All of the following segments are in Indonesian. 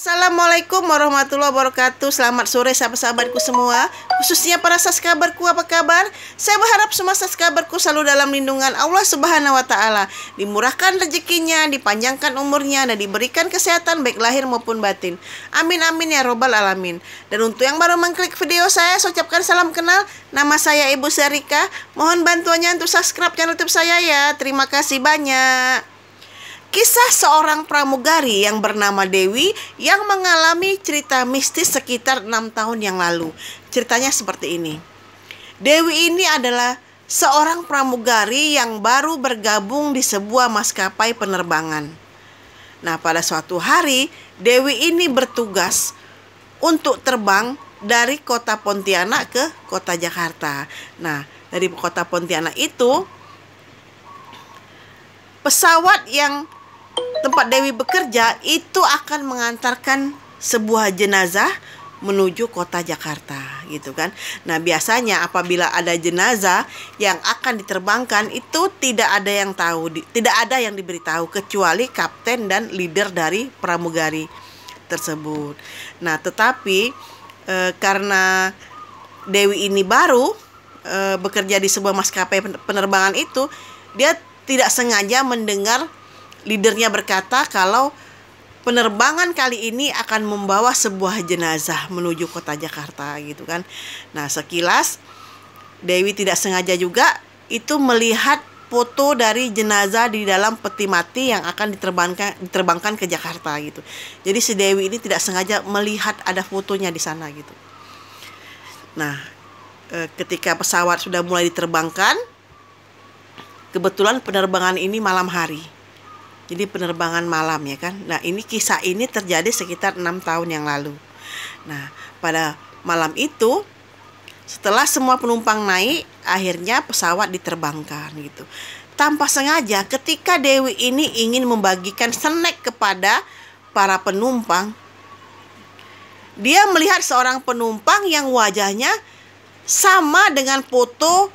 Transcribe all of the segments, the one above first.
Assalamualaikum warahmatullahi wabarakatuh. Selamat sore sahabat-sahabatku semua, khususnya para subscriberku. Apa kabar? Saya berharap semua subscriberku selalu dalam lindungan Allah Subhanahu wa taala, dimurahkan rezekinya, dipanjangkan umurnya, dan diberikan kesehatan baik lahir maupun batin. Amin amin ya robbal alamin. Dan untuk yang baru mengklik video saya ucapkan salam kenal. Nama saya Ibu Syarika. Mohon bantuannya untuk subscribe channel YouTube saya ya. Terima kasih banyak. Kisah seorang pramugari yang bernama Dewi yang mengalami cerita mistis sekitar 6 tahun yang lalu. Ceritanya seperti ini. Dewi ini adalah seorang pramugari yang baru bergabung di sebuah maskapai penerbangan. Nah, pada suatu hari Dewi ini bertugas untuk terbang dari kota Pontianak ke kota Jakarta. Nah, dari kota Pontianak itu pesawat yang tempat Dewi bekerja itu akan mengantarkan sebuah jenazah menuju kota Jakarta, gitu kan. Nah, biasanya apabila ada jenazah yang akan diterbangkan itu tidak ada yang tahu, tidak ada yang diberitahu kecuali kapten dan leader dari pramugari tersebut. Nah, tetapi karena Dewi ini baru bekerja di sebuah maskapai penerbangan itu, dia tidak sengaja mendengar leadernya berkata kalau penerbangan kali ini akan membawa sebuah jenazah menuju kota Jakarta, gitu kan. Nah, sekilas Dewi tidak sengaja juga itu melihat foto dari jenazah di dalam peti mati yang akan diterbangkan ke Jakarta, gitu. Jadi si Dewi ini tidak sengaja melihat ada fotonya di sana, gitu. Nah, ketika pesawat sudah mulai diterbangkan, kebetulan penerbangan ini malam hari. Jadi penerbangan malam, ya kan. Nah, ini kisah ini terjadi sekitar 6 tahun yang lalu. Nah, pada malam itu setelah semua penumpang naik, akhirnya pesawat diterbangkan, gitu. Tanpa sengaja ketika Dewi ini ingin membagikan snack kepada para penumpang, dia melihat seorang penumpang yang wajahnya sama dengan foto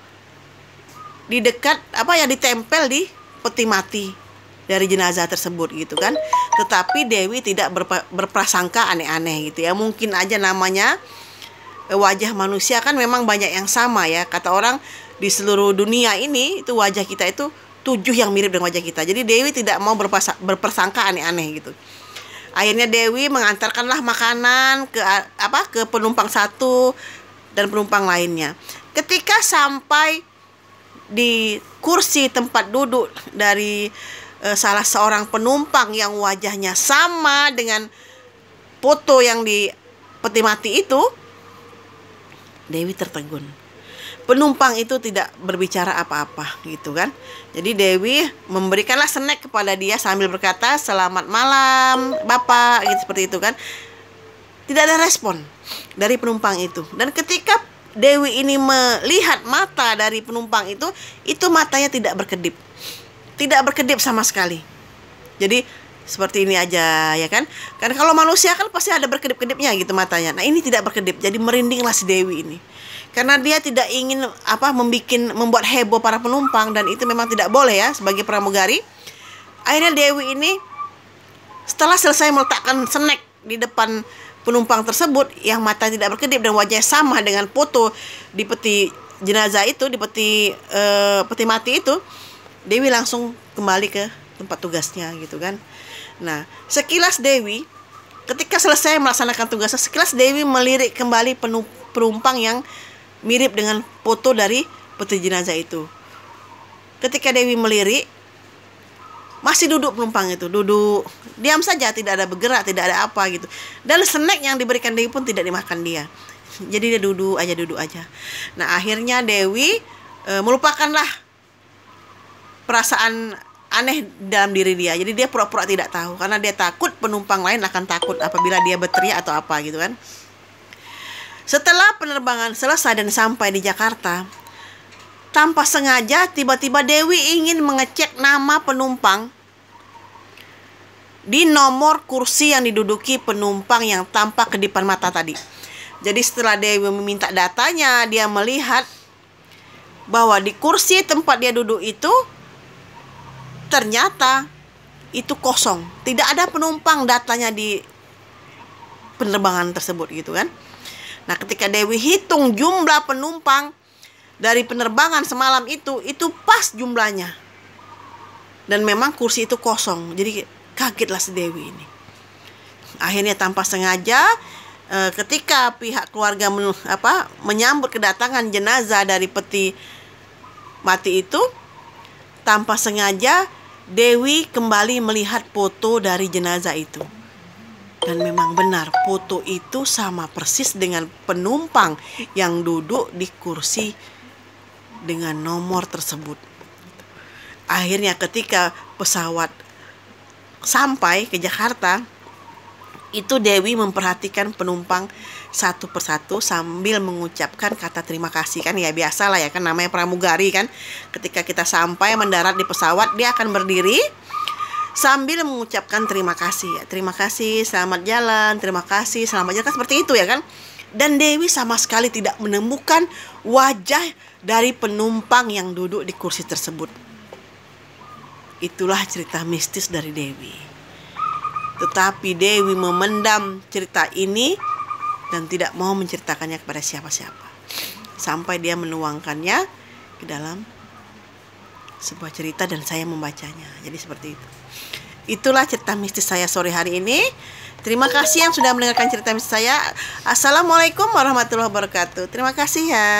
di dekat ditempel di peti mati dari jenazah tersebut, gitu kan. Tetapi Dewi tidak berprasangka aneh-aneh, gitu ya. Mungkin aja namanya wajah manusia kan memang banyak yang sama, ya. Kata orang di seluruh dunia ini itu wajah kita itu 7 yang mirip dengan wajah kita. Jadi Dewi tidak mau berprasangka aneh-aneh, gitu. Akhirnya Dewi mengantarkanlah makanan ke penumpang satu dan penumpang lainnya. Ketika sampai di kursi tempat duduk dari salah seorang penumpang yang wajahnya sama dengan foto yang di peti mati itu, Dewi tertegun. Penumpang itu tidak berbicara apa-apa, gitu kan. Jadi Dewi memberikanlah snack kepada dia sambil berkata, "Selamat malam, Bapak," gitu, seperti itu kan. Tidak ada respon dari penumpang itu. Dan ketika Dewi ini melihat mata dari penumpang itu matanya tidak berkedip. Tidak berkedip sama sekali. Jadi seperti ini aja, ya kan. Karena kalau manusia kan pasti ada berkedip-kedipnya, gitu, matanya. Nah, ini tidak berkedip. Jadi merindinglah si Dewi ini. Karena dia tidak ingin membuat heboh para penumpang, dan itu memang tidak boleh, ya, sebagai pramugari. Akhirnya Dewi ini setelah selesai meletakkan snack di depan penumpang tersebut yang mata tidak berkedip dan wajahnya sama dengan foto di peti jenazah itu, di peti mati itu, Dewi langsung kembali ke tempat tugasnya, gitu kan. Nah, sekilas Dewi ketika selesai melaksanakan tugasnya, sekilas Dewi melirik kembali penumpang yang mirip dengan foto dari peti jenazah itu. Ketika Dewi melirik, masih duduk penumpang itu, duduk diam saja, tidak ada bergerak, tidak ada apa, gitu. Dan snack yang diberikan Dewi pun tidak dimakan dia. Jadi dia duduk aja. Nah, akhirnya Dewi melupakanlah perasaan aneh dalam diri dia. Jadi dia pura-pura tidak tahu karena dia takut penumpang lain akan takut apabila dia berteriak atau apa, gitu kan. Setelah penerbangan selesai dan sampai di Jakarta, tanpa sengaja tiba-tiba Dewi ingin mengecek nama penumpang di nomor kursi yang diduduki penumpang yang tampak kedipan mata tadi. Jadi setelah Dewi meminta datanya, dia melihat bahwa di kursi tempat dia duduk itu ternyata itu kosong, tidak ada penumpang datanya di penerbangan tersebut gitu kan. Nah, ketika Dewi hitung jumlah penumpang dari penerbangan semalam itu pas jumlahnya. Dan memang kursi itu kosong. Jadi kagetlah si Dewi ini. Akhirnya tanpa sengaja ketika pihak keluarga menyambut kedatangan jenazah dari peti mati itu, tanpa sengaja Dewi kembali melihat foto dari jenazah itu. Dan memang benar, foto itu sama persis dengan penumpang yang duduk di kursi dengan nomor tersebut. Akhirnya ketika pesawat sampai ke Jakarta, itu Dewi memperhatikan penumpang satu persatu sambil mengucapkan kata terima kasih. Kan ya biasalah ya kan, namanya pramugari kan. Ketika kita sampai mendarat di pesawat, dia akan berdiri sambil mengucapkan terima kasih. Terima kasih, selamat jalan, terima kasih, selamat jalan, kan seperti itu ya kan. Dan Dewi sama sekali tidak menemukan wajah dari penumpang yang duduk di kursi tersebut. Itulah cerita mistis dari Dewi. Tetapi Dewi memendam cerita ini dan tidak mau menceritakannya kepada siapa-siapa. Sampai dia menuangkannya ke dalam sebuah cerita dan saya membacanya. Jadi seperti itu. Itulah cerita mistis saya sore hari ini. Terima kasih yang sudah mendengarkan cerita mistis saya. Assalamualaikum warahmatullahi wabarakatuh. Terima kasih ya.